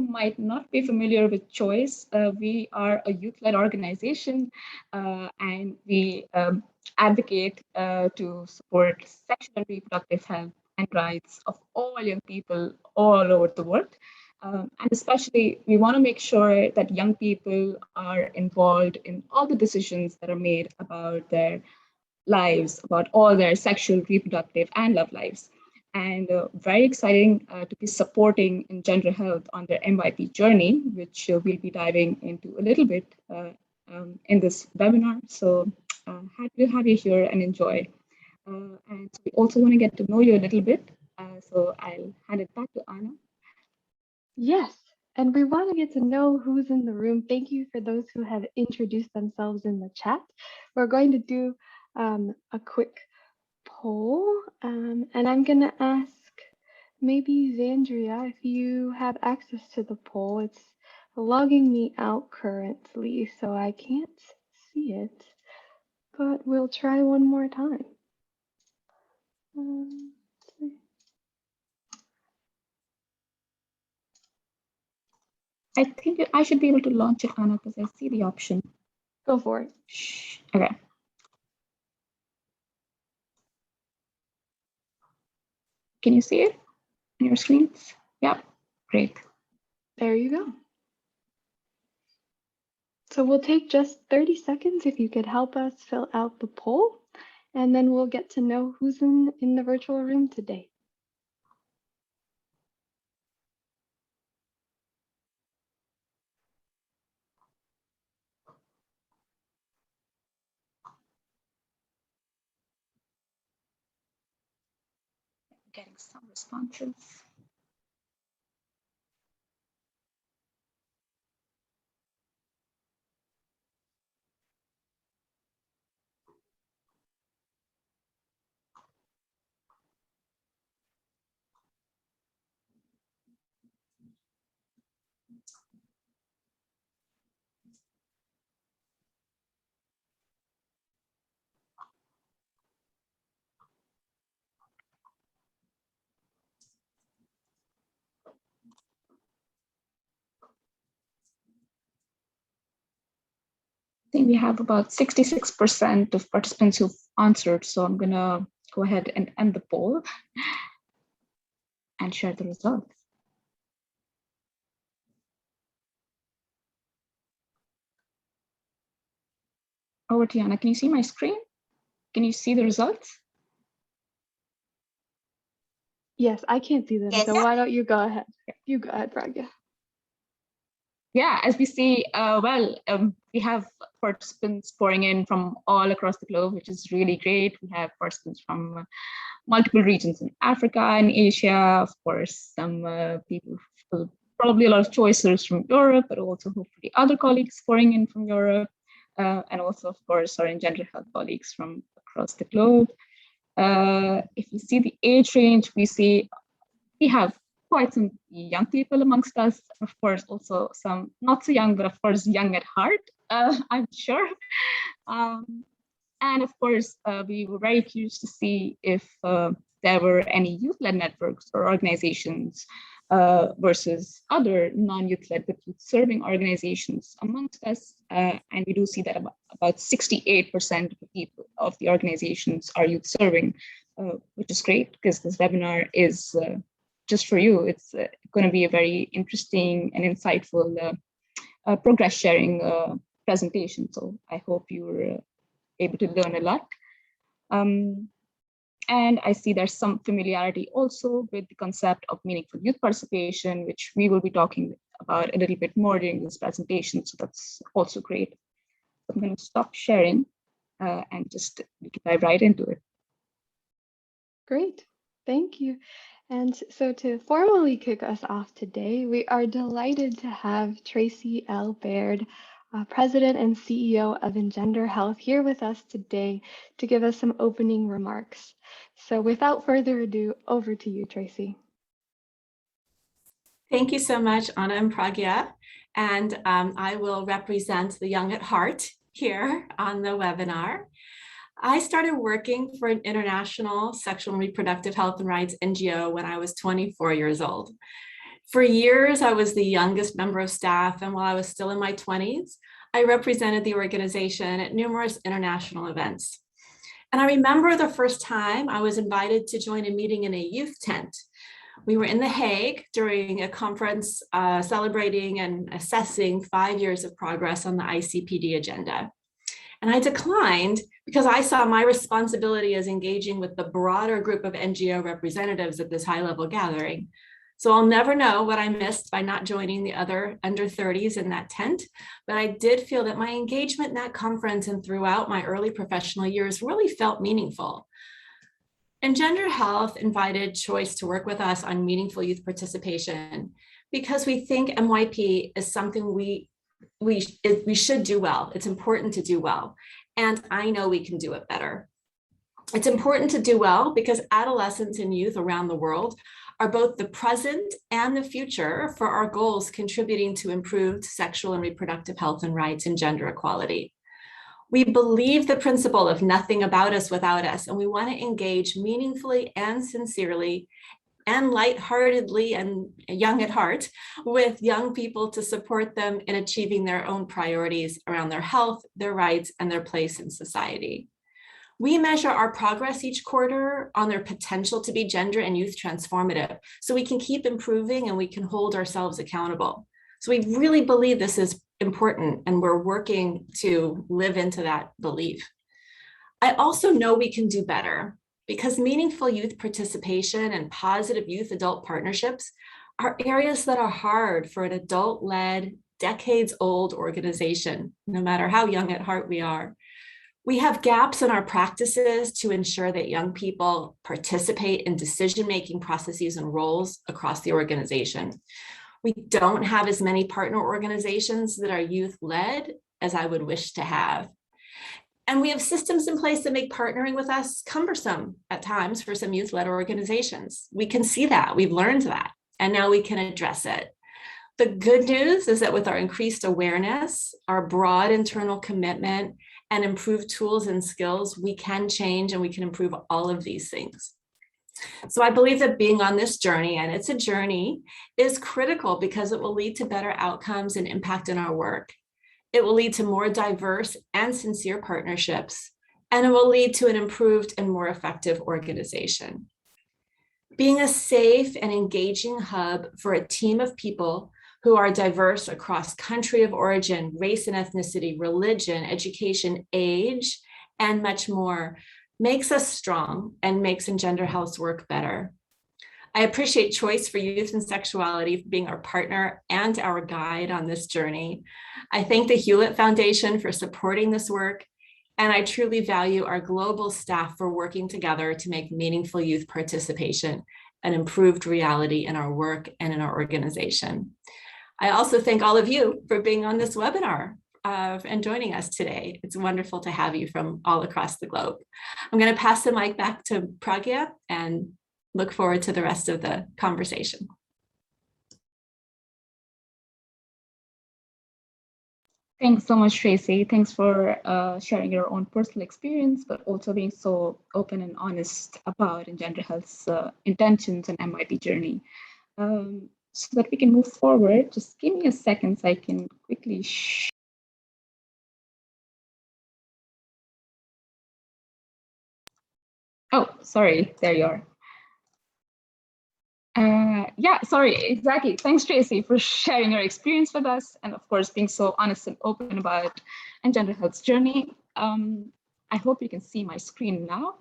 might not be familiar with Choice, we are a youth-led organization, and we advocate to support sexual and reproductive health and rights of all young people all over the world. And especially, we want to make sure that young people are involved in all the decisions that are made about their lives, about all their sexual, reproductive, and love lives. And very exciting to be supporting EngenderHealth on their MYP journey, which we'll be diving into a little bit in this webinar. So happy to have you here and enjoy. And we also want to get to know you a little bit. So I'll hand it back to Anna. Yes, and we want to get to know who's in the room. Thank you for those who have introduced themselves in the chat. We're going to do a quick poll, and I'm going to ask maybe Zandria if you have access to the poll. It's logging me out currently, so I can't see it, but we'll try one more time. Let's see. I think I should be able to launch it, Anna, because I see the option. Go for it. Okay. Can you see it on your screens? Yeah, great. There you go. So we'll take just 30 seconds if you could help us fill out the poll, and then we'll get to know who's in the virtual room today. Getting some responses. I think we have about 66% of participants who've answered. So I'm gonna go ahead and end the poll and share the results. Over to Yana. Can you see my screen? Can you see the results? Yes, I can't see them. Yes. So why don't you go ahead? You go ahead, Pragya. Yeah, as we see, we have participants pouring in from all across the globe, which is really great. We have participants from multiple regions in Africa and Asia, of course, some people, probably a lot of choices from Europe, but also hopefully other colleagues pouring in from Europe, and also, of course, our EngenderHealth colleagues from across the globe. If you see the age range, we have quite some young people amongst us, of course, also some not so young, but of course, young at heart, I'm sure. And of course, we were very curious to see if there were any youth-led networks or organizations versus other non-youth-led but youth-serving organizations amongst us. And we do see that about 68% of the people of the organizations are youth-serving, which is great because this webinar is just for you. It's going to be a very interesting and insightful progress sharing presentation. So I hope you're able to learn a lot. And I see there's some familiarity also with the concept of meaningful youth participation, which we will be talking about a little bit more during this presentation. So that's also great. I'm going to stop sharing and just dive right into it. Great, thank you. And so to formally kick us off today, we are delighted to have Tracy L. Baird, President and CEO of EngenderHealth, here with us today to give us some opening remarks. So without further ado, over to you, Tracy. Thank you so much, Anna and Pragya. And I will represent the young at heart here on the webinar. I started working for an international sexual and reproductive health and rights NGO when I was 24 years old. For years, I was the youngest member of staff, and while I was still in my 20s, I represented the organization at numerous international events. And I remember the first time I was invited to join a meeting in a youth tent. We were in The Hague during a conference celebrating and assessing 5 years of progress on the ICPD agenda. And I declined because I saw my responsibility as engaging with the broader group of NGO representatives at this high-level gathering. So I'll never know what I missed by not joining the other under 30s in that tent, but I did feel that my engagement in that conference and throughout my early professional years really felt meaningful. EngenderHealth invited Choice to work with us on meaningful youth participation because we think MYP is something we should do well. It's important to do well. And I know we can do it better. It's important to do well because adolescents and youth around the world are both the present and the future for our goals contributing to improved sexual and reproductive health and rights and gender equality. We believe the principle of nothing about us without us, and we want to engage meaningfully and sincerely and lightheartedly and young at heart with young people to support them in achieving their own priorities around their health, their rights, and their place in society. We measure our progress each quarter on their potential to be gender and youth transformative, so we can keep improving and we can hold ourselves accountable. So we really believe this is important, and we're working to live into that belief. I also know we can do better because meaningful youth participation and positive youth-adult partnerships are areas that are hard for an adult-led, decades-old organization, no matter how young at heart we are. We have gaps in our practices to ensure that young people participate in decision-making processes and roles across the organization. We don't have as many partner organizations that are youth-led as I would wish to have. And we have systems in place that make partnering with us cumbersome at times for some youth-led organizations. We can see that, we've learned that, and now we can address it. The good news is that with our increased awareness, our broad internal commitment, and improved tools and skills, we can change and we can improve all of these things. So I believe that being on this journey, and it's a journey, is critical because it will lead to better outcomes and impact in our work. It will lead to more diverse and sincere partnerships, and it will lead to an improved and more effective organization. Being a safe and engaging hub for a team of people who are diverse across country of origin, race and ethnicity, religion, education, age, and much more makes us strong and makes EngenderHealth's work better. I appreciate Choice for Youth and Sexuality for being our partner and our guide on this journey. I thank the Hewlett Foundation for supporting this work, and I truly value our global staff for working together to make meaningful youth participation an improved reality in our work and in our organization. I also thank all of you for being on this webinar and joining us today. It's wonderful to have you from all across the globe. I'm going to pass the mic back to Pragya and look forward to the rest of the conversation. Thanks so much, Tracy. Thanks for sharing your own personal experience, but also being so open and honest about EngenderHealth's intentions and MYP journey. So that we can move forward, just give me a second so I can quickly oh, sorry, there you are. Yeah, sorry, exactly. Thanks, Tracy, for sharing your experience with us, and of course, being so honest and open about EngenderHealth's journey. I hope you can see my screen now.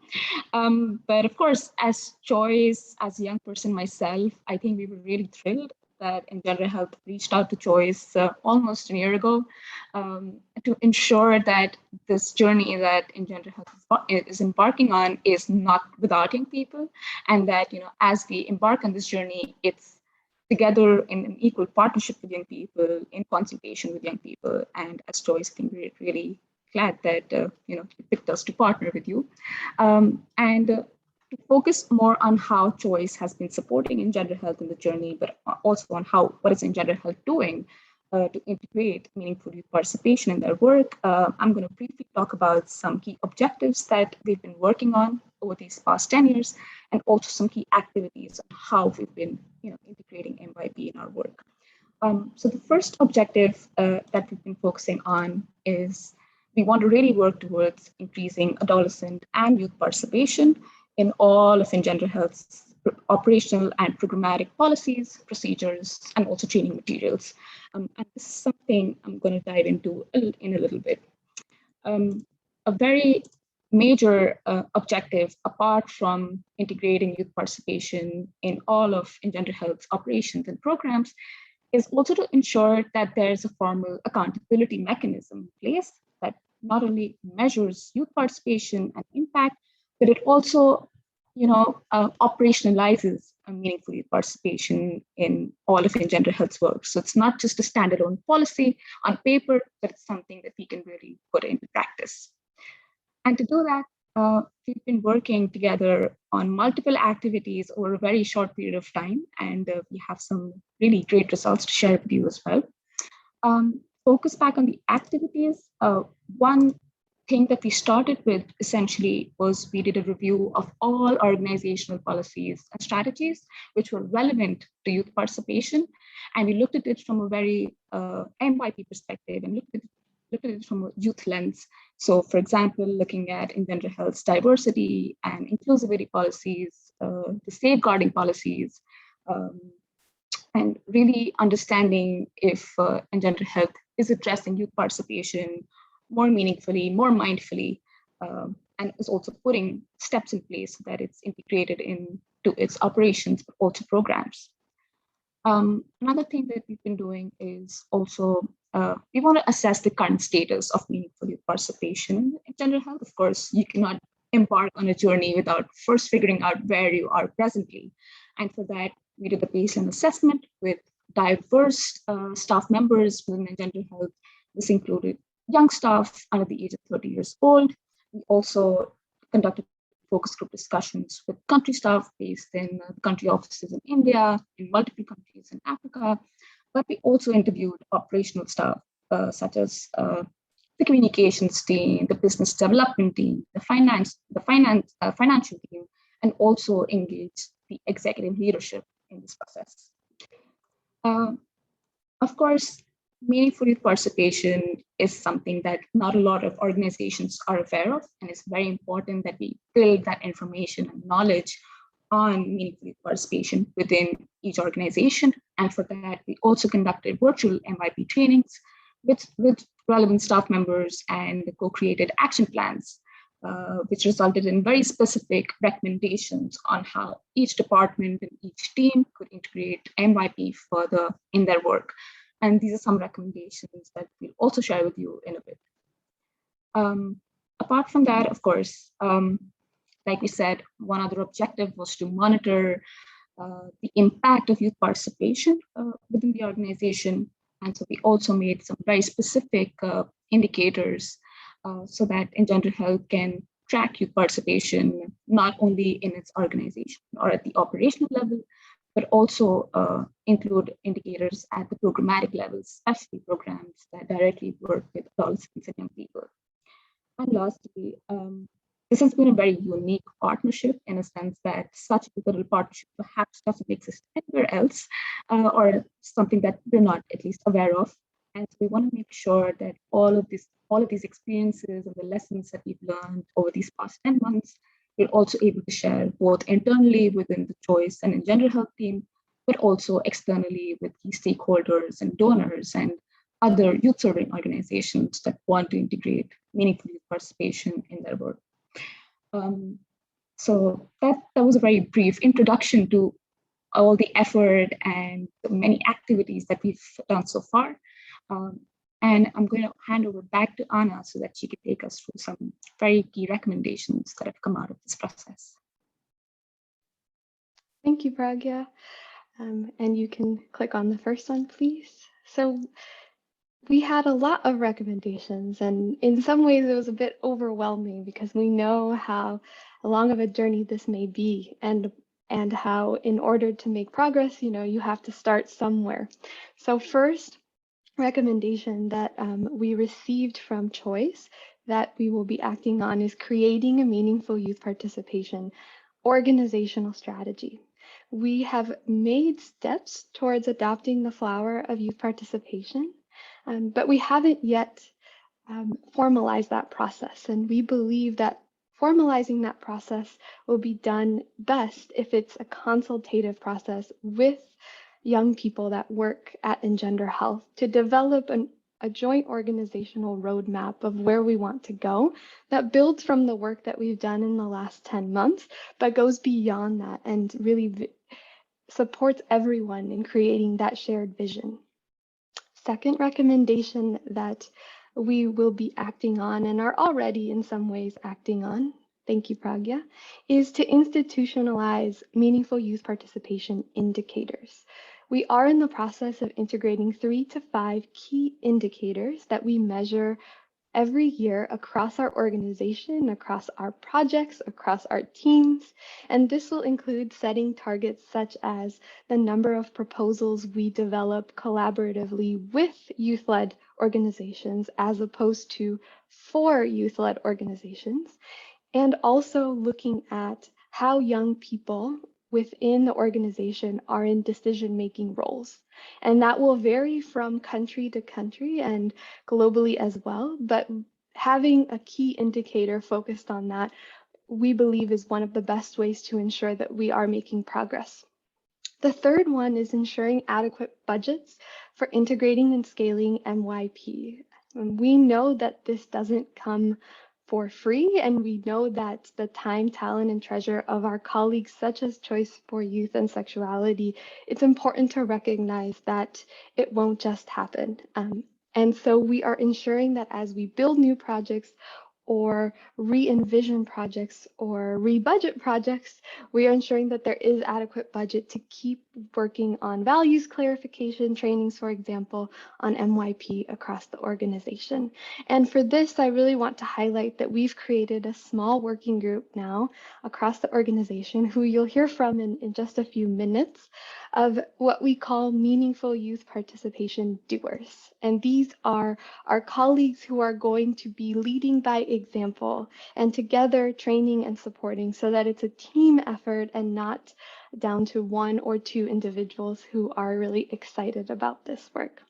But of course, as Choice, as a young person myself, I think we were really thrilled that EngenderHealth reached out to Choice almost a year ago to ensure that this journey that EngenderHealth is embarking on is not without young people, and that, you know, as we embark on this journey, it's together in an equal partnership with young people, in consultation with young people. And as Choice, I think we're really glad that you know, you picked us to partner with you, and to focus more on how Choice has been supporting EngenderHealth in the journey, but also on what is EngenderHealth doing to integrate meaningful youth participation in their work, I'm going to briefly talk about some key objectives that we've been working on over these past 10 years, and also some key activities on how we've been integrating MYP in our work. So the first objective that we've been focusing on is we want to really work towards increasing adolescent and youth participation in all of EngenderHealth's operational and programmatic policies, procedures, and also training materials. And this is something I'm going to dive into in a little bit. A very major objective, apart from integrating youth participation in all of EngenderHealth's operations and programs, is also to ensure that there's a formal accountability mechanism in place that not only measures youth participation and impact, but it also operationalizes a meaningful youth participation in all of EngenderHealth's work. So it's not just a standalone policy on paper, but it's something that we can really put into practice. And to do that, we've been working together on multiple activities over a very short period of time, and we have some really great results to share with you as well. Focus back on the activities. One thing that we started with essentially was we did a review of all organizational policies and strategies which were relevant to youth participation, and we looked at it from a very MYP perspective and looked at it from a youth lens. So, for example, looking at EngenderHealth's diversity and inclusivity policies, the safeguarding policies, and really understanding if EngenderHealth is addressing youth participation more meaningfully, more mindfully, and is also putting steps in place so that it's integrated into its operations, but also programs. Another thing that we've been doing is also we want to assess the current status of meaningful youth participation in EngenderHealth. Of course, you cannot embark on a journey without first figuring out where you are presently. And for that, we did a baseline assessment with diverse staff members within EngenderHealth. This included young staff under the age of 30 years old. We also conducted focus group discussions with country staff based in country offices in India, in multiple countries in Africa. But we also interviewed operational staff, such as the communications team, the business development team, the financial team, and also engaged the executive leadership in this process. Of course, meaningful youth participation is something that not a lot of organizations are aware of, and it's very important that we build that information and knowledge on meaningful youth participation within each organization. And for that, we also conducted virtual MYP trainings with relevant staff members and co-created action plans, which resulted in very specific recommendations on how each department and each team could integrate MYP further in their work. And these are some recommendations that we'll also share with you in a bit. Apart from that, of course, like we said, one other objective was to monitor the impact of youth participation within the organization. And so we also made some very specific indicators so that EngenderHealth can track youth participation, not only in its organization or at the operational level, but also include indicators at the programmatic level, especially programs that directly work with adolescents and young people. And lastly, this has been a very unique partnership in a sense that such a pivotal partnership perhaps doesn't exist anywhere else, or something that we're not at least aware of. And so we want to make sure that all of these experiences and the lessons that we've learned over these past 10 months, we're also able to share both internally within the Choice and EngenderHealth team, but also externally with key stakeholders and donors and other youth serving organizations that want to integrate meaningful youth participation in their work. So that was a very brief introduction to all the effort and the many activities that we've done so far. And I'm going to hand over back to Anna so that she can take us through some very key recommendations that have come out of this process. Thank you, Pragya. And you can click on the first one, please. So we had a lot of recommendations, and in some ways it was a bit overwhelming because we know how long of a journey this may be, and how in order to make progress, you have to start somewhere. So first, recommendation that we received from Choice that we will be acting on is creating a meaningful youth participation organizational strategy. We have made steps towards adopting the flower of youth participation, but we haven't yet formalized that process. And we believe that formalizing that process will be done best if it's a consultative process with young people that work at EngenderHealth to develop a joint organizational roadmap of where we want to go that builds from the work that we've done in the last 10 months, but goes beyond that and really supports everyone in creating that shared vision. Second recommendation that we will be acting on and are already in some ways acting on, thank you, Pragya, is to institutionalize meaningful youth participation indicators. We are in the process of integrating 3 to 5 key indicators that we measure every year across our organization, across our projects, across our teams. And this will include setting targets such as the number of proposals we develop collaboratively with youth-led organizations as opposed to for youth-led organizations, and also looking at how young people within the organization are in decision-making roles. And that will vary from country to country and globally as well, but having a key indicator focused on that, we believe is one of the best ways to ensure that we are making progress. The third one is ensuring adequate budgets for integrating and scaling MYP. And we know that this doesn't come for free, and we know that the time, talent, and treasure of our colleagues, such as Choice for Youth and Sexuality, it's important to recognize that it won't just happen. And so we are ensuring that as we build new projects or re-envision projects or re-budget projects, we are ensuring that there is adequate budget to keep working on values clarification trainings, for example, on MYP across the organization. And for this, I really want to highlight that we've created a small working group now across the organization who you'll hear from in just a few minutes of what we call meaningful youth participation doers. And these are our colleagues who are going to be leading by example and together training and supporting so that it's a team effort and not down to 1 or 2 individuals who are really excited about this work.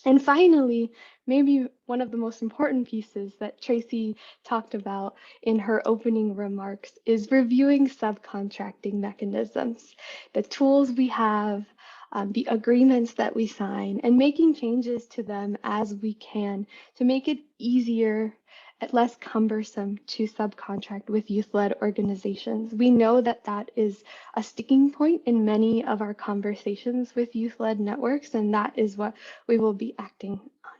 And finally, maybe one of the most important pieces that Tracy talked about in her opening remarks is reviewing subcontracting mechanisms, the tools we have, the agreements that we sign, and making changes to them as we can to make it easier and less cumbersome to subcontract with youth-led organizations. We know that that is a sticking point in many of our conversations with youth-led networks, and that is what we will be acting on.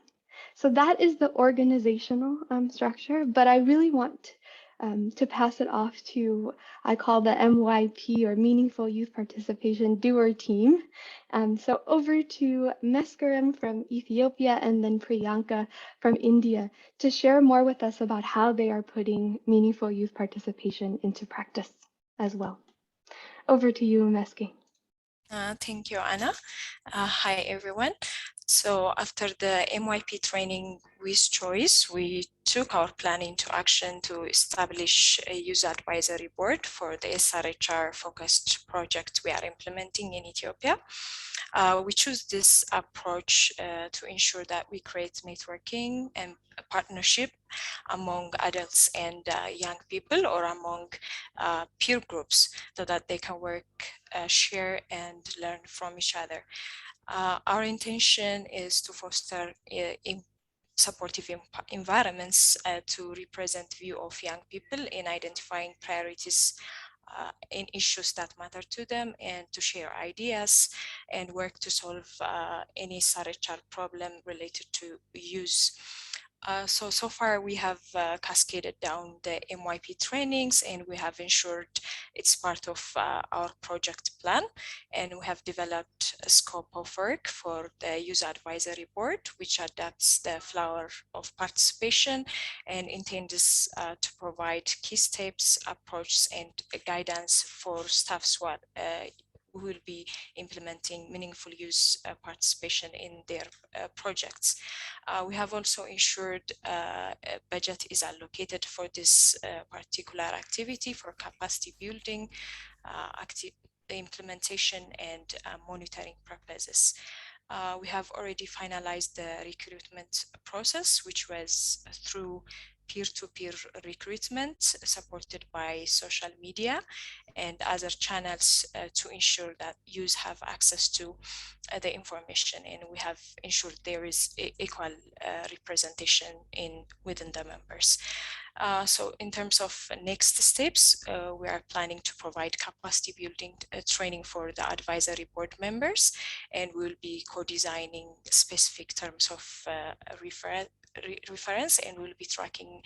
So that is the organizational structure, but I really want to pass it off to, I call the MYP or Meaningful Youth Participation Doer team. So over to Meskerim from Ethiopia and then Priyanka from India to share more with us about how they are putting meaningful youth participation into practice as well. Over to you, Meske. Thank you, Anna. Hi, everyone. So after the MYP training with Choice, we took our plan into action to establish a user advisory board for the SRHR focused project we are implementing in Ethiopia. We choose this approach to ensure that we create networking and a partnership among adults and young people or among peer groups so that they can work, share and learn from each other. Our intention is to foster supportive environments to represent view of young people in identifying priorities in issues that matter to them and to share ideas and work to solve any SRHR problem related to use. So far we have cascaded down the MYP trainings and we have ensured it's part of our project plan, and we have developed a scope of work for the user advisory board, which adapts the flower of participation and intends to provide key steps, approaches and guidance for staffs who are who will be implementing meaningful youth participation in their projects. We have also ensured a budget is allocated for this particular activity for capacity building, implementation, and monitoring purposes. We have already finalized the recruitment process, which was through peer-to-peer recruitment supported by social media and other channels to ensure that youth have access to the information, and we have ensured there is equal representation within the members. So in terms of next steps, we are planning to provide capacity building training for the advisory board members, and we'll be co-designing specific terms of reference, and we'll be tracking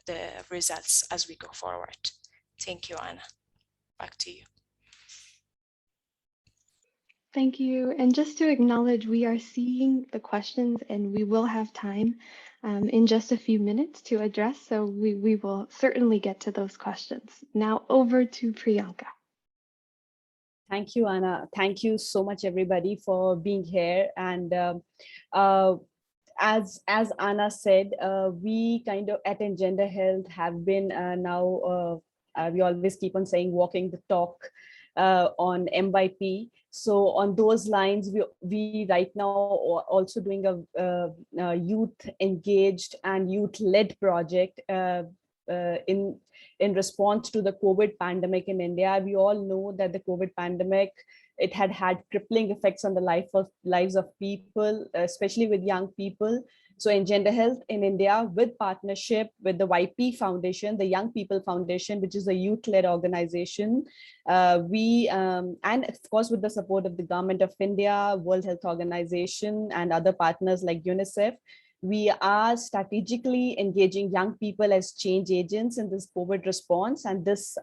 the results as we go forward. Thank you, Anna. Back to you. Thank you. And just to acknowledge, we are seeing the questions and we will have time in just a few minutes to address. So we will certainly get to those questions. Now over to Priyanka. Thank you, Anna. Thank you so much, everybody, for being here. And as Anna said, we kind of at EngenderHealth have been now, we always keep on saying walking the talk on MYP. So on those lines, we right now are also doing a youth engaged and youth led project in response to the COVID pandemic in India. We all know that the COVID pandemic, it had crippling effects on the lives of people, especially with young people. So EngenderHealth in India, with partnership with the YP Foundation, the Young People Foundation, which is a youth-led organization, and of course with the support of the Government of India, World Health Organization, and other partners like UNICEF, we are strategically engaging young people as change agents in this COVID response. And this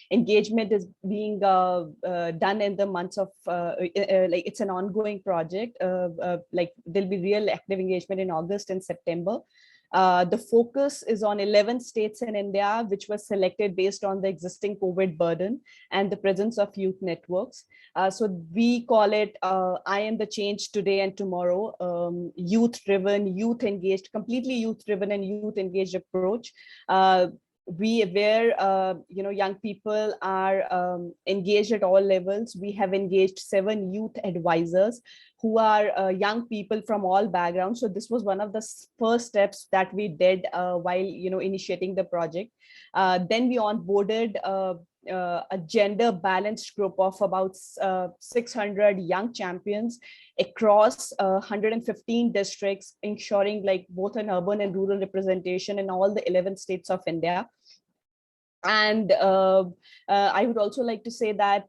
engagement is being done in the months of, like it's an ongoing project. Like there'll be real active engagement in August and September. The focus is on 11 states in India, which was selected based on the existing COVID burden and the presence of youth networks. So we call it I am the change today and tomorrow, youth-driven, youth-engaged, completely youth-driven and youth-engaged approach. Where young people are engaged at all levels. We have engaged 7 youth advisors who are young people from all backgrounds. So this was one of the first steps that we did while initiating the project. Then we onboarded a gender balanced group of about 600 young champions across 115 districts, ensuring like both an urban and rural representation in all the 11 states of India. And I would also like to say that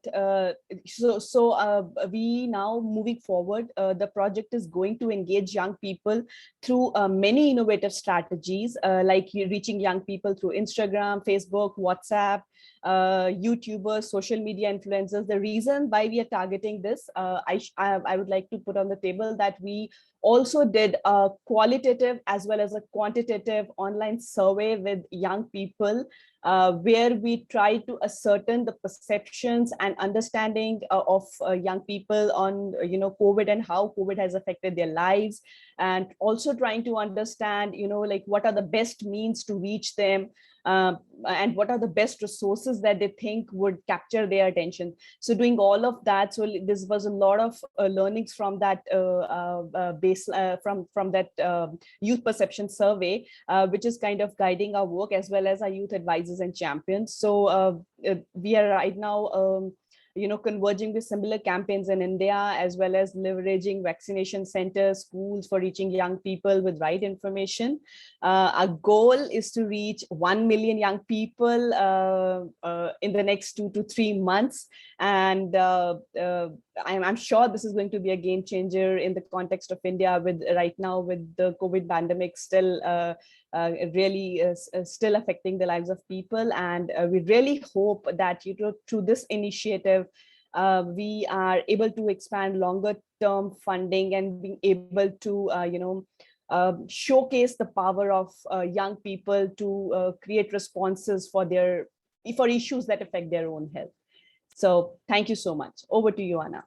we now moving forward, the project is going to engage young people through many innovative strategies, like reaching young people through Instagram, Facebook, WhatsApp, YouTubers, social media influencers. The reason why we are targeting this, I would like to put on the table that we also did a qualitative as well as a quantitative online survey with young people, where we try to ascertain the perceptions and understanding of young people on COVID and how COVID has affected their lives, and also trying to understand like what are the best means to reach them, and what are the best resources that they think would capture their attention. So doing all of that, so this was a lot of learnings from that from that youth perception survey, which is kind of guiding our work as well as our youth advisors and champions. So we are right now converging with similar campaigns in India, as well as leveraging vaccination centers, schools for reaching young people with right information. Our goal is to reach 1 million young people in the next 2 to 3 months. And I'm sure this is going to be a game changer in the context of India, with right now with the COVID pandemic still really still affecting the lives of people. And we really hope that through this initiative, we are able to expand longer term funding and being able to showcase the power of young people to create responses for issues that affect their own health. So thank you so much. Over to you, Anna.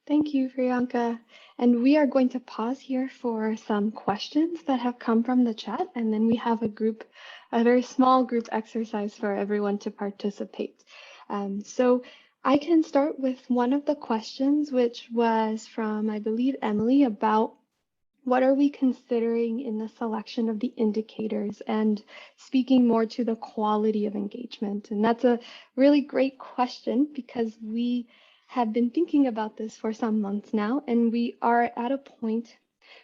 Thank you, Priyanka. And we are going to pause here for some questions that have come from the chat, and then we have a very small group exercise for everyone to participate. So I can start with one of the questions, which was from, I believe, Emily, about what are we considering in the selection of the indicators and speaking more to the quality of engagement? And that's a really great question because we have been thinking about this for some months now, and we are at a point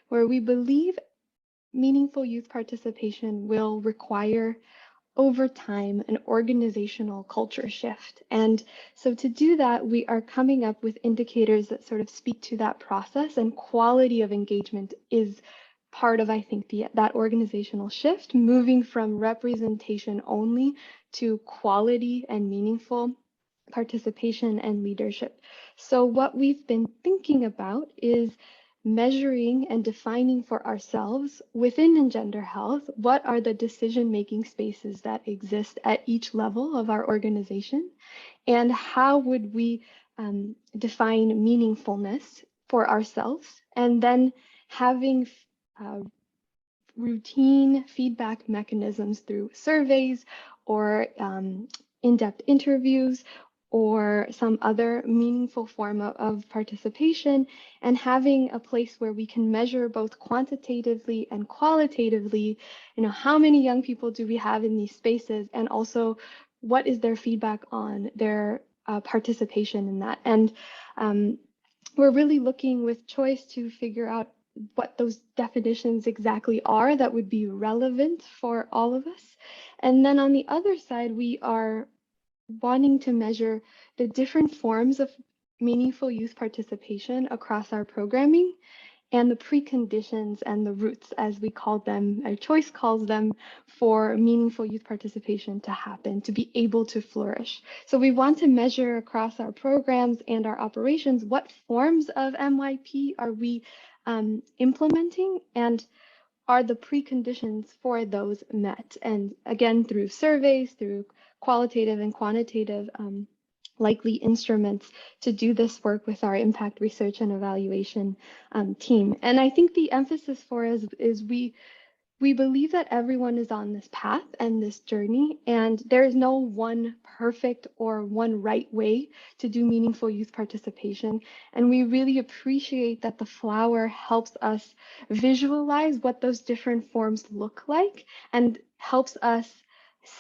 where we believe meaningful youth participation will require over time an organizational culture shift. And so to do that, we are coming up with indicators that sort of speak to that process, and quality of engagement is part of, I think, that organizational shift, moving from representation only to quality and meaningful participation and leadership. So what we've been thinking about is measuring and defining for ourselves within EngenderHealth, what are the decision-making spaces that exist at each level of our organization, and how would we define meaningfulness for ourselves, and then having routine feedback mechanisms through surveys or in-depth interviews or some other meaningful form of participation, and having a place where we can measure both quantitatively and qualitatively, how many young people do we have in these spaces, and also what is their feedback on their participation in that. And we're really looking with Choice to figure out what those definitions exactly are that would be relevant for all of us. And then on the other side, we are wanting to measure the different forms of meaningful youth participation across our programming and the preconditions and the routes, as we call them, or Choice calls them, for meaningful youth participation to happen, to be able to flourish. So we want to measure across our programs and our operations what forms of MYP are we implementing, and are the preconditions for those met? And again, through surveys, through qualitative and quantitative likely instruments to do this work with our impact research and evaluation team. And I think the emphasis for us is we believe that everyone is on this path and this journey, and there is no one perfect or one right way to do meaningful youth participation. And we really appreciate that the flower helps us visualize what those different forms look like and helps us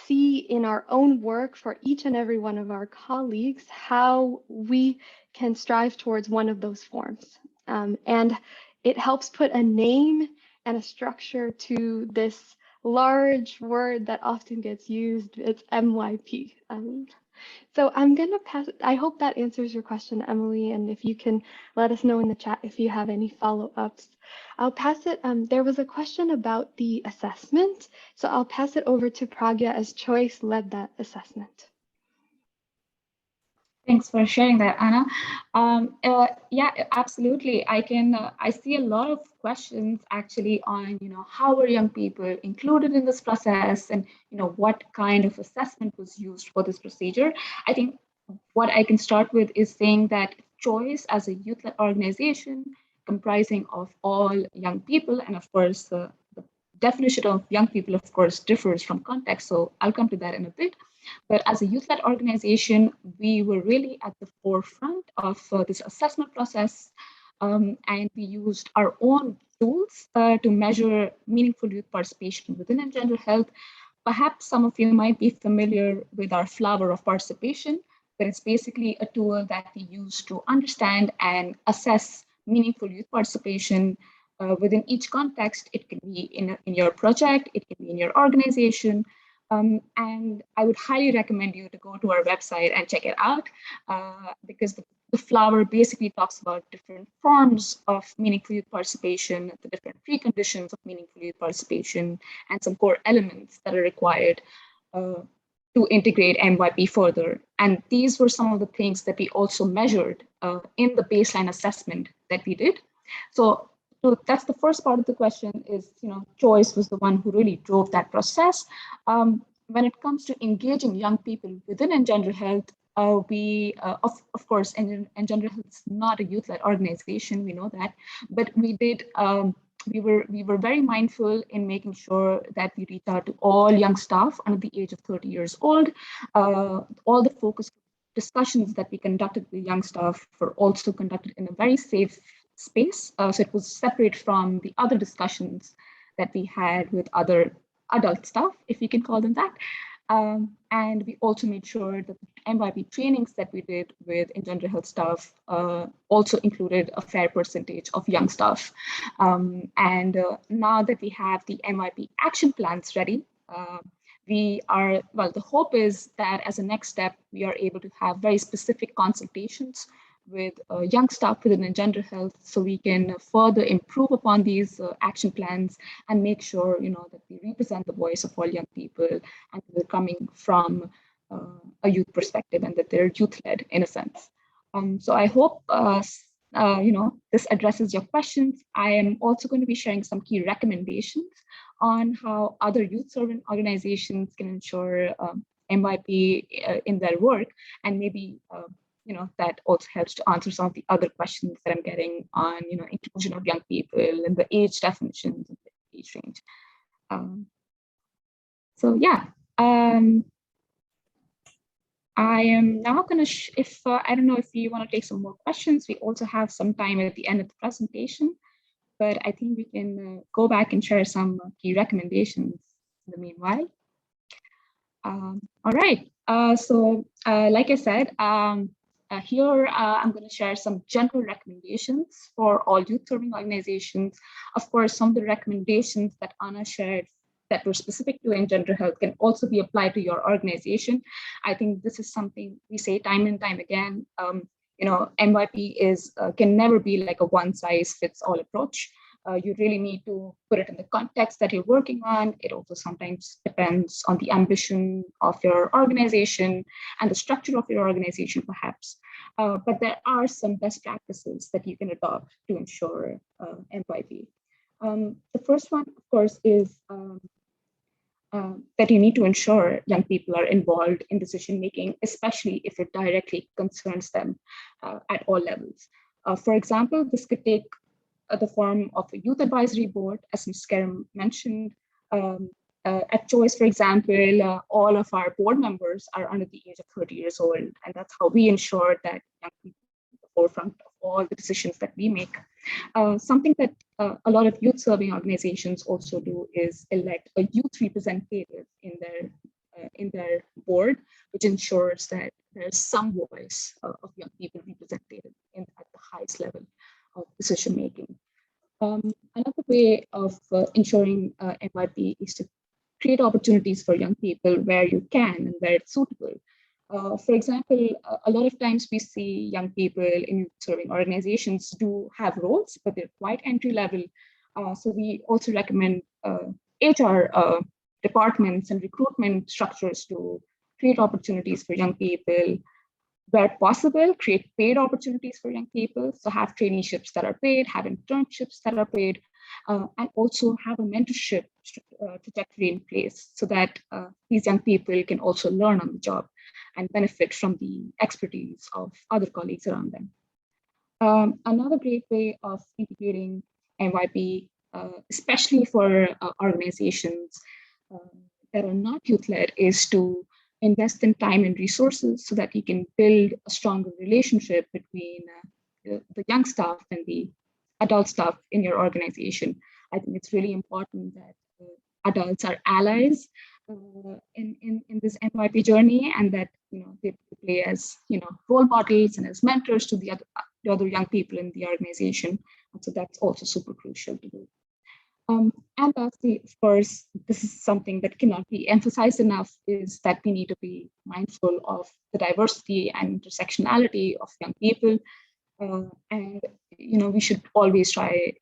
see in our own work for each and every one of our colleagues how we can strive towards one of those forms. And it helps put a name and a structure to this large word that often gets used. It's MYP. So I'm going to pass. I hope that answers your question, Emily. And if you can let us know in the chat if you have any follow-ups. I'll pass it. There was a question about the assessment. So I'll pass it over to Pragya, as Choice led that assessment. Thanks for sharing that, Anna. Yeah, absolutely. I see a lot of questions actually on, how are young people included in this process, and, what kind of assessment was used for this procedure. I think what I can start with is saying that Choice, as a youth-led organization comprising of all young people, and of course, the definition of young people, of course, differs from context. So I'll come to that in a bit. But as a youth-led organization, we were really at the forefront of this assessment process, and we used our own tools to measure meaningful youth participation within EngenderHealth. Perhaps some of you might be familiar with our flower of participation, but it's basically a tool that we use to understand and assess meaningful youth participation within each context. It can be in your project, it can be in your organization. And I would highly recommend you to go to our website and check it out, because the flower basically talks about different forms of meaningful youth participation, the different preconditions of meaningful youth participation, and some core elements that are required to integrate MYP further. And these were some of the things that we also measured in the baseline assessment that we did. So that's the first part of the question is, Choice was the one who really drove that process. when it comes to engaging young people within EngenderHealth, of course, EngenderHealth is not a youth-led organization. We know that, but we were very mindful in making sure that we reach out to all young staff under the age of 30 years old. All the focus discussions that we conducted with young staff were also conducted in a very safe space. So it was separate from the other discussions that we had with other adult staff, if we can call them that. And we also made sure that the MYP trainings that we did with EngenderHealth staff also included a fair percentage of young staff. And now that we have the MYP action plans ready, the hope is that as a next step, we are able to have very specific consultations with young staff within EngenderHealth, so we can further improve upon these action plans and make sure, that we represent the voice of all young people and they're coming from a youth perspective and that they're youth-led in a sense. So I hope, this addresses your questions. I am also going to be sharing some key recommendations on how other youth-serving organizations can ensure MYP in their work, and maybe that also helps to answer some of the other questions that I'm getting on, inclusion of young people and the age definitions and the age range. I am now going to, I don't know if you want to take some more questions. We also have some time at the end of the presentation, but I think we can go back and share some key recommendations in the meanwhile. All right, like I said, here, I'm going to share some general recommendations for all youth-serving organizations. Of course, some of the recommendations that Anna shared that were specific to EngenderHealth can also be applied to your organization. I think this is something we say time and time again. MYP can never be like a one-size-fits-all approach. You really need to put it in the context that you're working on. It also sometimes depends on the ambition of your organization and the structure of your organization, perhaps. But there are some best practices that you can adopt to ensure MYP. The first one, of course, is that you need to ensure young people are involved in decision-making, especially if it directly concerns them at all levels. For example, this could take the form of a youth advisory board, as Ms. Kerem mentioned. At Choice, for example, all of our board members are under the age of 30 years old, and that's how we ensure that young people are at the forefront of all the decisions that we make. Something that a lot of youth-serving organizations also do is elect a youth representative in their board, which ensures that there's some voice of young people represented at the highest level of decision making. Another way of ensuring MYP is to create opportunities for young people where you can and where it's suitable. For example, a lot of times we see young people in serving organizations do have roles, but they're quite entry level. So we also recommend HR departments and recruitment structures to create opportunities for young people. Where possible, create paid opportunities for young people. So have traineeships that are paid, have internships that are paid, and also have a mentorship trajectory in place so that these young people can also learn on the job and benefit from the expertise of other colleagues around them. Another great way of integrating MYP, especially for organizations that are not youth-led, is to invest in time and resources so that you can build a stronger relationship between the young staff and the adult staff in your organization. I think it's really important that adults are allies in this MYP journey, and that they play as role models and as mentors to the other young people in the organization. And so that's also super crucial to do. And lastly, of course, this is something that cannot be emphasized enough, is that we need to be mindful of the diversity and intersectionality of young people. And we should always try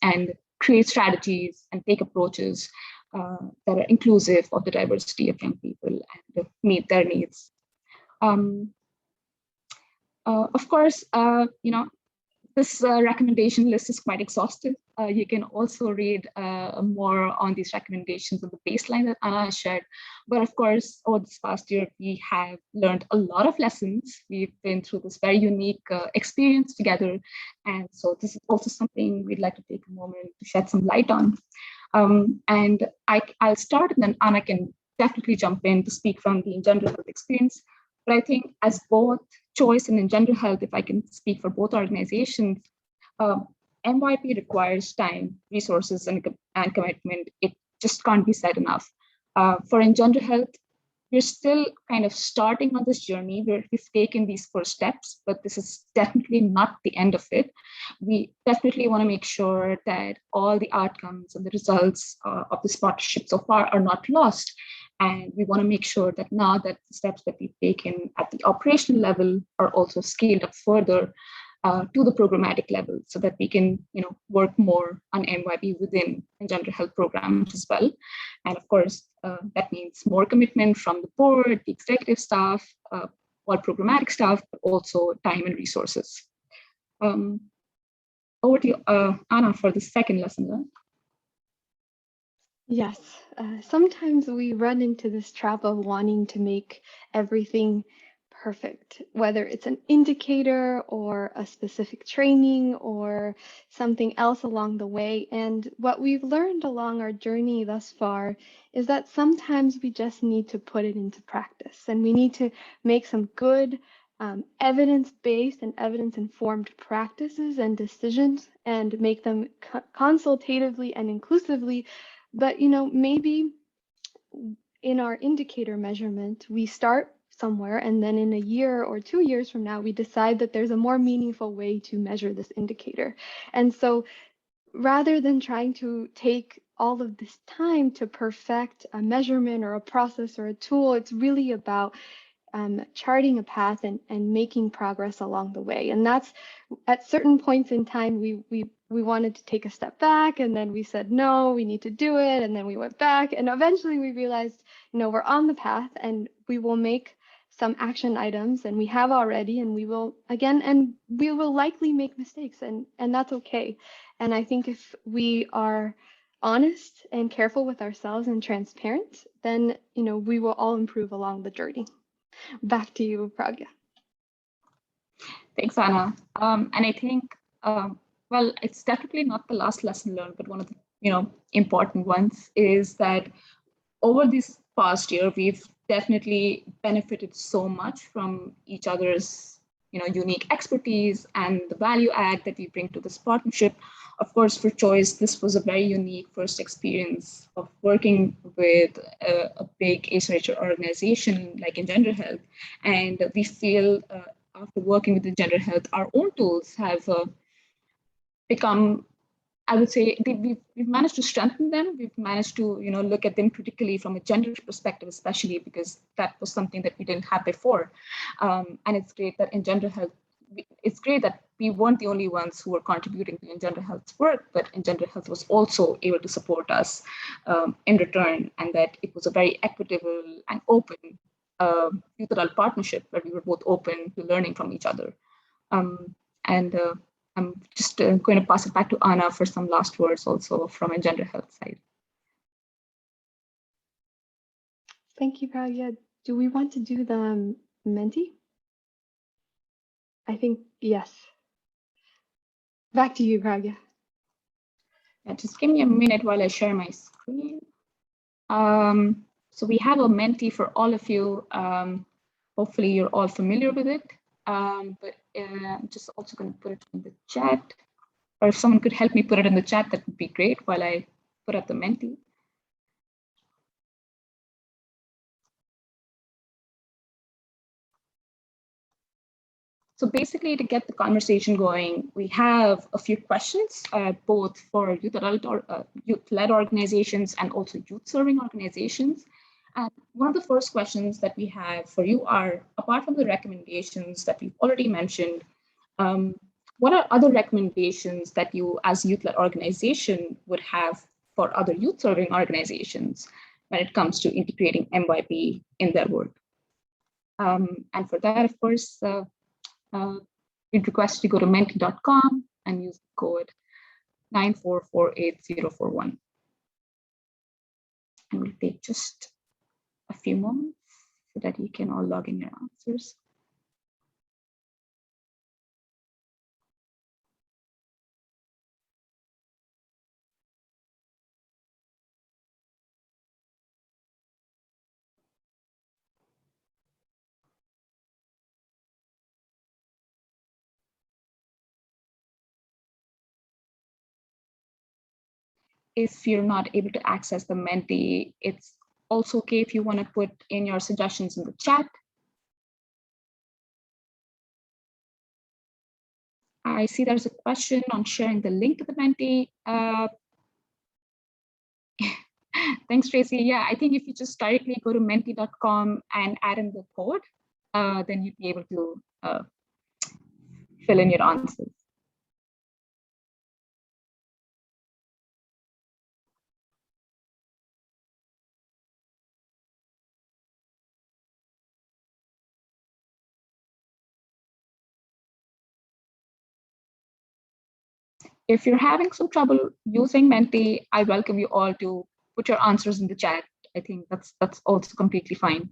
and create strategies and take approaches that are inclusive of the diversity of young people and meet their needs. Of course, This recommendation list is quite exhaustive. You can also read more on these recommendations of the baseline that Anna shared. But of course, over this past year, we have learned a lot of lessons. We've been through this very unique experience together. And so this is also something we'd like to take a moment to shed some light on. And I'll start, and then Anna can definitely jump in to speak from the EngenderHealth experience. But I think as both Choice and EngenderHealth, if I can speak for both organizations, MYP requires time, resources, and commitment. It just can't be said enough. For EngenderHealth, we're still kind of starting on this journey where we've taken these first steps, but this is definitely not the end of it. We definitely want to make sure that all the outcomes and the results of this partnership so far are not lost. And we want to make sure that now that the steps that we've taken at the operational level are also scaled up further to the programmatic level, so that we can, work more on MYP within EngenderHealth programs as well. And of course, that means more commitment from the board, the executive staff, all programmatic staff, but also time and resources. Over to you, Anna, for the second lesson learned. Yes, sometimes we run into this trap of wanting to make everything perfect, whether it's an indicator or a specific training or something else along the way. And what we've learned along our journey thus far is that sometimes we just need to put it into practice, and we need to make some good evidence-based and evidence-informed practices and decisions and make them consultatively and inclusively. But, maybe in our indicator measurement, we start somewhere, and then in a year or 2 years from now, we decide that there's a more meaningful way to measure this indicator. And so rather than trying to take all of this time to perfect a measurement or a process or a tool, it's really about charting a path and making progress along the way. And that's at certain points in time, we wanted to take a step back, and then we said, no, we need to do it. And then we went back, and eventually we realized, we're on the path, and we will make some action items, and we have already, and we will again, and we will likely make mistakes, and that's okay. And I think if we are honest and careful with ourselves and transparent, then, we will all improve along the journey. Back to you, Pragya. Thanks, Anna. And I think, well, it's definitely not the last lesson learned, but one of the important ones is that over this past year, we've definitely benefited so much from each other's unique expertise and the value add that we bring to this partnership. Of course, for Choice, this was a very unique first experience of working with a big ACE-rated organization like EngenderHealth. And we feel after working with EngenderHealth, our own tools have become, I would say, we've managed to strengthen them. We've managed to look at them critically from a gender perspective, especially because that was something that we didn't have before. And it's great that EngenderHealth, it's great that we weren't the only ones who were contributing to EngenderHealth's work, but EngenderHealth was also able to support us in return, and that it was a very equitable and open youth adult partnership where we were both open to learning from each other. I'm just going to pass it back to Anna for some last words also from EngenderHealth side. Thank you, Pragya. Do we want to do the Menti? I think yes. Back to you, Pragya. Yeah, just give me a minute while I share my screen. So we have a Menti for all of you. Hopefully you're all familiar with it. But I'm just also going to put it in the chat, or if someone could help me put it in the chat, that would be great while I put up the Menti. So basically, to get the conversation going, we have a few questions, both for youth adult or youth-led organizations and also youth-serving organizations. And one of the first questions that we have for you are, apart from the recommendations that we've already mentioned, what are other recommendations that you as youth-led organization would have for other youth-serving organizations when it comes to integrating MYP in their work? And for that, of course, we'd request you go to menti.com and use the code 9448041. And we'll take just a few moments so that you can all log in your answers. If you're not able to access the Menti, it's also okay if you want to put in your suggestions in the chat. I see there's a question on sharing the link to the Menti. Thanks, Tracy. Yeah, I think if you just directly go to menti.com and add in the code, then you'd be able to fill in your answers. If you're having some trouble using Menti, I welcome you all to put your answers in the chat. I think that's also completely fine.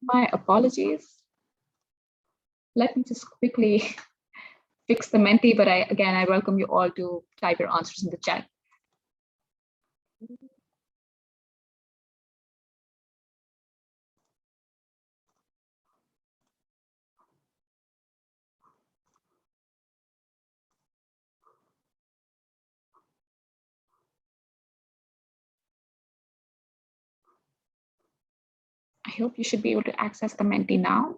My apologies. Let me just quickly fix the Menti, but again, I welcome you all to type your answers in the chat. I hope you should be able to access the Menti now.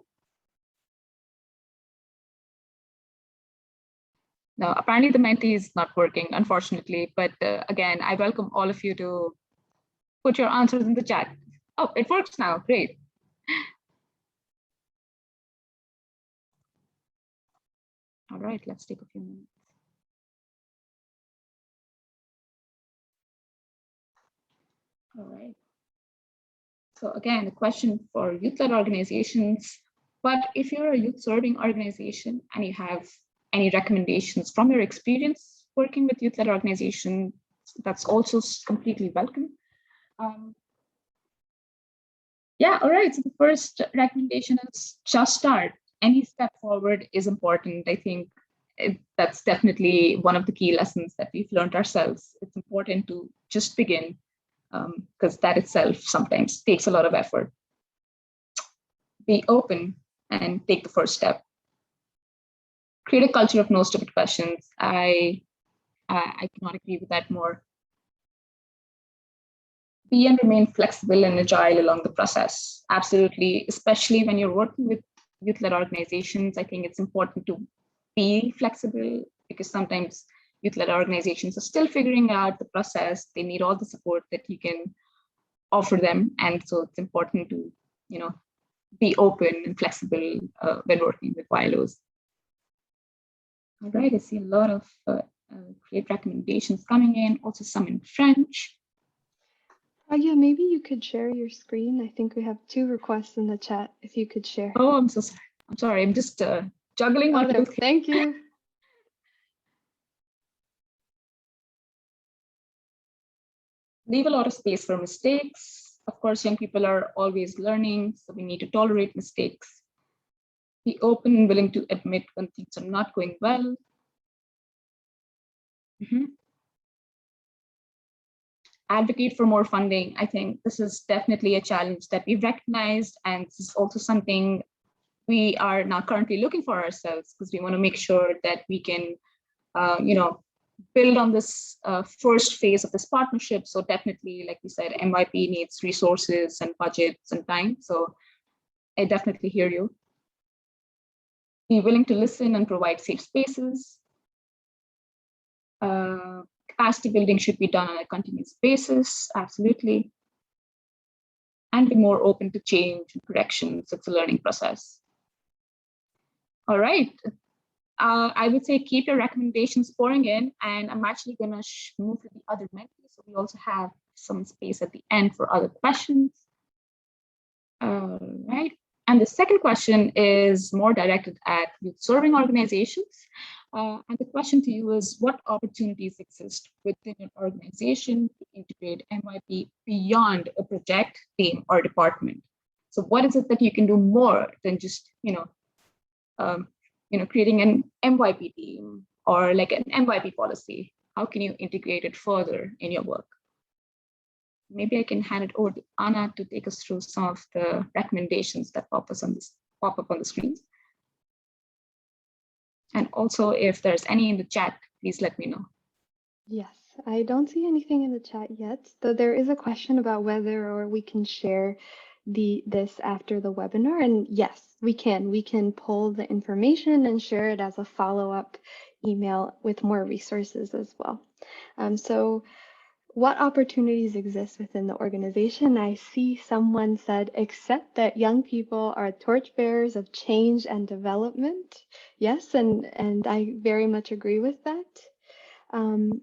No, apparently the Menti is not working, unfortunately, but again, I welcome all of you to put your answers in the chat. Oh, it works now, great. All right, let's take a few minutes. All right. So again, a question for youth-led organizations, but if you're a youth-serving organization and you have any recommendations from your experience working with youth-led organizations, that's also completely welcome. Yeah, all right, so the first recommendation is just start. Any step forward is important. I think that's definitely one of the key lessons that we've learned ourselves. It's important to just begin, because that itself sometimes takes a lot of effort. Be open and take the first step. Create a culture of no stupid questions. I cannot agree with that more. Be and remain flexible and agile along the process. Absolutely, especially when you're working with youth-led organizations, I think it's important to be flexible, because sometimes youth-led organizations are still figuring out the process. They need all the support that you can offer them. And so it's important to, be open and flexible when working with YLOs. All right, I see a lot of great recommendations coming in, also some in French. Yeah, maybe you could share your screen. I think we have 2 requests in the chat, if you could share. Oh, I'm so sorry. I'm sorry, I'm just juggling my Thank you. Leave a lot of space for mistakes. Of course, young people are always learning, so we need to tolerate mistakes. Be open and willing to admit when things are not going well. Advocate for more funding. I think this is definitely a challenge that we've recognized, and this is also something we are now currently looking for ourselves, because we want to make sure that we can, build on this first phase of this partnership. So definitely, like we said, MYP needs resources and budgets and time. So I definitely hear you. Be willing to listen and provide safe spaces. Capacity building should be done on a continuous basis. Absolutely. and be more open to change and corrections. It's a learning process. All right. I would say keep your recommendations pouring in, and I'm actually going to move to the other mentees. So we also have some space at the end for other questions. All right. And the second question is more directed at youth serving organizations. And the question to you is, what opportunities exist within an organization to integrate MYP beyond a project, team, or department? So what is it that you can do more than just, creating an MYP team or like an MYP policy? How can you integrate it further in your work? Maybe I can hand it over to Anna to take us through some of the recommendations that pop up on the screen. And also, if there's any in the chat, please let me know. Yes, I don't see anything in the chat yet, though there is a question about whether or we can share this after the webinar. And yes, we can. We can pull the information and share it as a follow-up email with more resources as well. So what opportunities exist within the organization? I see someone said, except that young people are torchbearers of change and development. Yes, and I very much agree with that.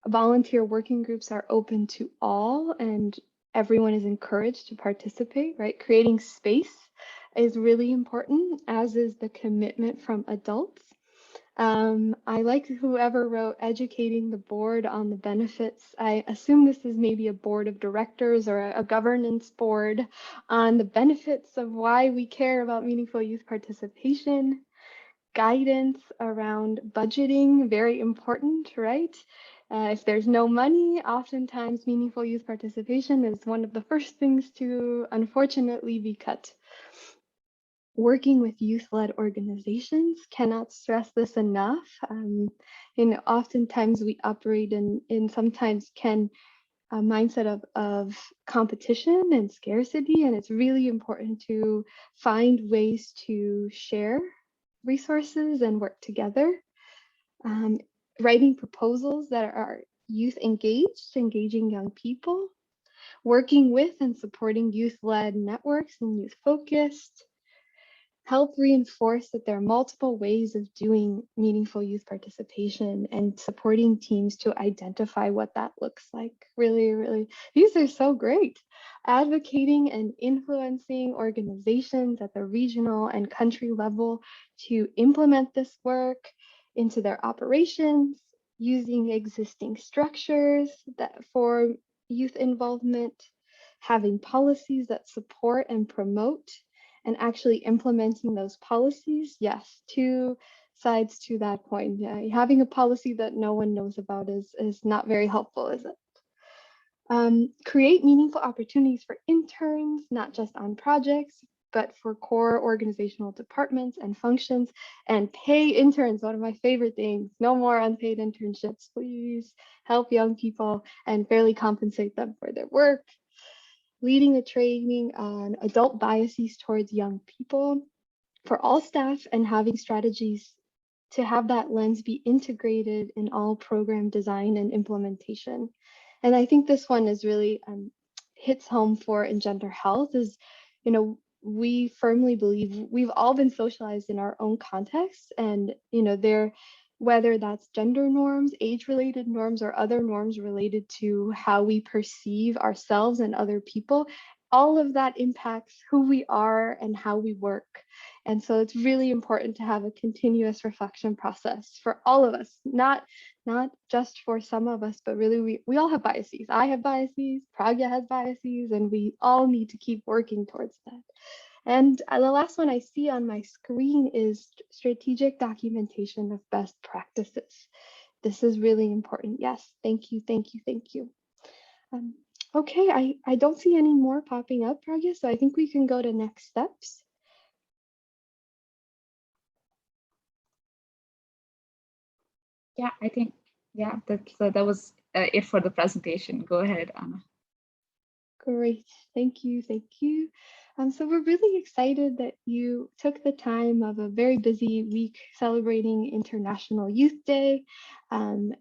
Volunteer working groups are open to all, and everyone is encouraged to participate, right? Creating space is really important, as is the commitment from adults. I like whoever wrote educating the board on the benefits. I assume this is maybe a board of directors or a governance board on the benefits of why we care about meaningful youth participation. Guidance around budgeting, very important, right? If there's no money, oftentimes meaningful youth participation is one of the first things to unfortunately be cut. Working with youth-led organizations, cannot stress this enough. Oftentimes we operate in sometimes a mindset of competition and scarcity, and it's really important to find ways to share resources and work together. Writing proposals that are youth engaged, engaging young people, working with and supporting youth-led networks and youth-focused. Help reinforce that there are multiple ways of doing meaningful youth participation and supporting teams to identify what that looks like. Really, really, these are so great. Advocating and influencing organizations at the regional and country level to implement this work into their operations, using existing structures for youth involvement, having policies that support and promote, and actually implementing those policies. Yes, two sides to that coin. Yeah, having a policy that no one knows about is not very helpful, is it? Create meaningful opportunities for interns, not just on projects, but for core organizational departments and functions, and pay interns, one of my favorite things. No more unpaid internships, please. Help young people and fairly compensate them for their work. Leading a training on adult biases towards young people for all staff, and having strategies to have that lens be integrated in all program design and implementation. And I think this one is really hits home for EngenderHealth is, we firmly believe we've all been socialized in our own context, and whether that's gender norms, age-related norms, or other norms related to how we perceive ourselves and other people, all of that impacts who we are and how we work. And so it's really important to have a continuous reflection process for all of us, not just for some of us, but really we all have biases. I have biases, Pragya has biases, and we all need to keep working towards that. And the last one I see on my screen is strategic documentation of best practices. This is really important. Yes, thank you, thank you, thank you. Okay, I don't see any more popping up, Pragya, so I think we can go to next steps. Yeah, I think, that was it for the presentation. Go ahead, Anna. Great, thank you, thank you. So we're really excited that you took the time of a very busy week celebrating International Youth Day. And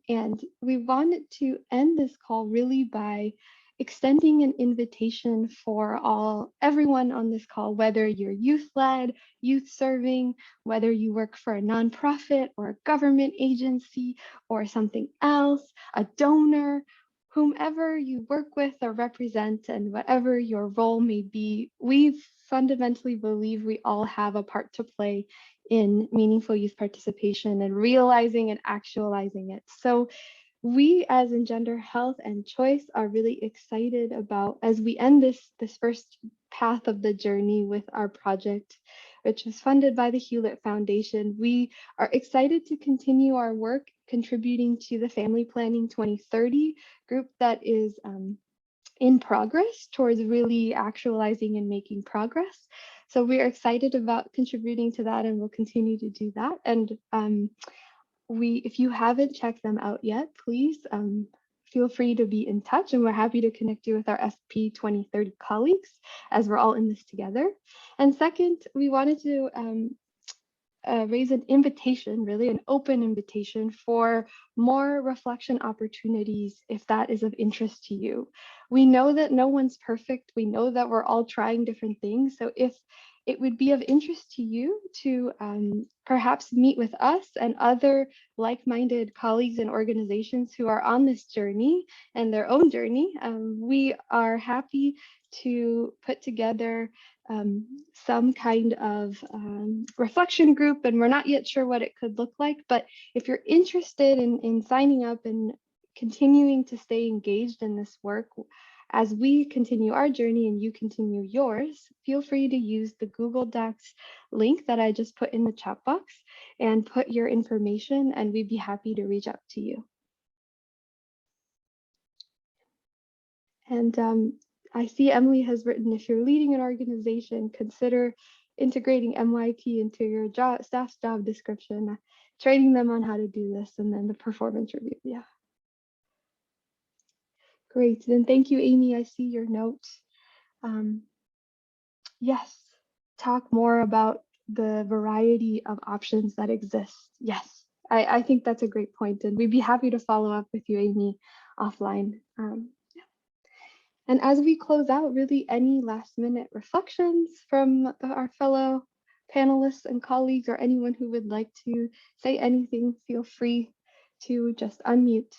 we wanted to end this call really by extending an invitation for everyone on this call, whether you're youth-led, youth serving, whether you work for a nonprofit or a government agency or something else, a donor, whomever you work with or represent, and whatever your role may be, we fundamentally believe we all have a part to play in meaningful youth participation and realizing and actualizing it. So we as Engender Health and Choice are really excited about, as we end this first path of the journey with our project, which was funded by the Hewlett Foundation, we are excited to continue our work contributing to the Family Planning 2030 group that is in progress towards really actualizing and making progress. So we are excited about contributing to that, and we'll continue to do that. And if you haven't checked them out yet, please feel free to be in touch, and we're happy to connect you with our SP 2030 colleagues as we're all in this together. And second, we wanted to raise an invitation, really an open invitation for more reflection opportunities if that is of interest to you. We know that no one's perfect. We know that we're all trying different things. So if it would be of interest to you to perhaps meet with us and other like-minded colleagues and organizations who are on this journey and their own journey, we are happy to put together some kind of reflection group, and we're not yet sure what it could look like. But if you're interested in signing up and continuing to stay engaged in this work, as we continue our journey and you continue yours, feel free to use the Google Docs link that I just put in the chat box and put your information, and we'd be happy to reach out to you. And I see Emily has written, if you're leading an organization, consider integrating MYP into your staff's job description, training them on how to do this, and then the performance review. Yeah. Great, then thank you, Amy. I see your note. Yes, talk more about the variety of options that exist. Yes, I think that's a great point, and we'd be happy to follow up with you, Amy, offline. And as we close out, really any last minute reflections from our fellow panelists and colleagues, or anyone who would like to say anything, feel free to just unmute.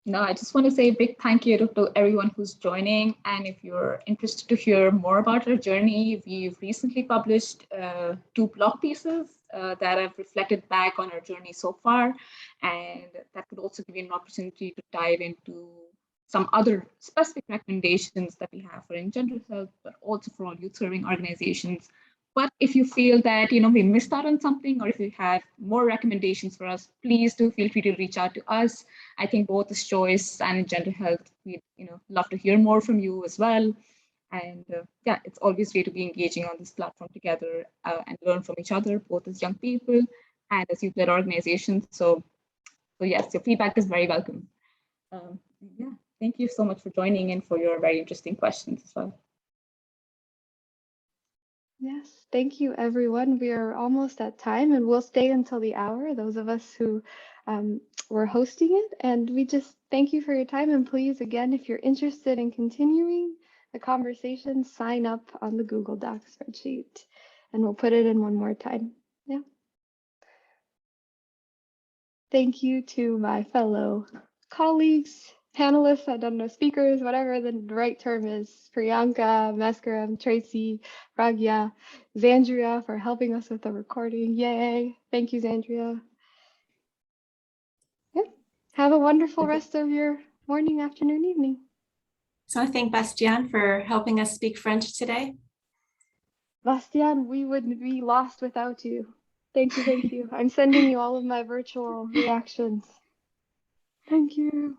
No, I just want to say a big thank you to everyone who's joining. And if you're interested to hear more about our journey, we've recently published 2 blog pieces that have reflected back on our journey so far. And that could also give you an opportunity to dive into some other specific recommendations that we have for EngenderHealth, but also for all youth serving organizations. But if you feel that we missed out on something, or if you have more recommendations for us, please do feel free to reach out to us. I think both as Choice and EngenderHealth, we'd love to hear more from you as well. And yeah, it's always great to be engaging on this platform together and learn from each other, both as young people and as youth-led organizations. So yes, your feedback is very welcome. Yeah, thank you so much for joining in, for your very interesting questions as well. Yes, thank you, everyone. We are almost at time, and we'll stay until the hour, those of us who were hosting it. And we just thank you for your time. And please, again, if you're interested in continuing the conversation, sign up on the Google Docs spreadsheet, and we'll put it in one more time. Yeah. Thank you to my fellow colleagues, panelists, I don't know, speakers, whatever the right term is, Priyanka, Maskaram, Tracy, Pragya, Zandria for helping us with the recording. Yay. Thank you, Zandria. Yeah. Have a wonderful rest of your morning, afternoon, evening. So I thank Bastian for helping us speak French today. Bastian, we would be lost without you. Thank you, thank you. I'm sending you all of my virtual reactions. Thank you.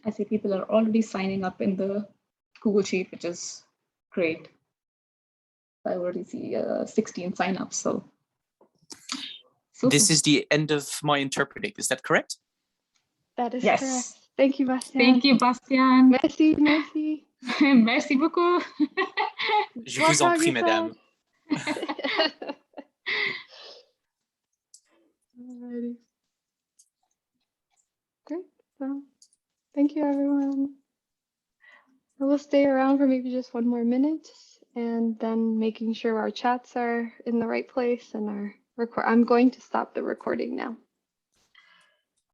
I see people are already signing up in the Google Sheet, which is great. I already see 16 signups, so. This is the end of my interpreting. Is that correct? That is Yes. correct. Thank you, Bastian. Thank you, Bastian. Merci, merci. Merci beaucoup. Je vous en prie, madame. Alrighty. Great. So, thank you, everyone. I will stay around for maybe just one more minute, and then making sure our chats are in the right place and our record. I'm going to stop the recording now.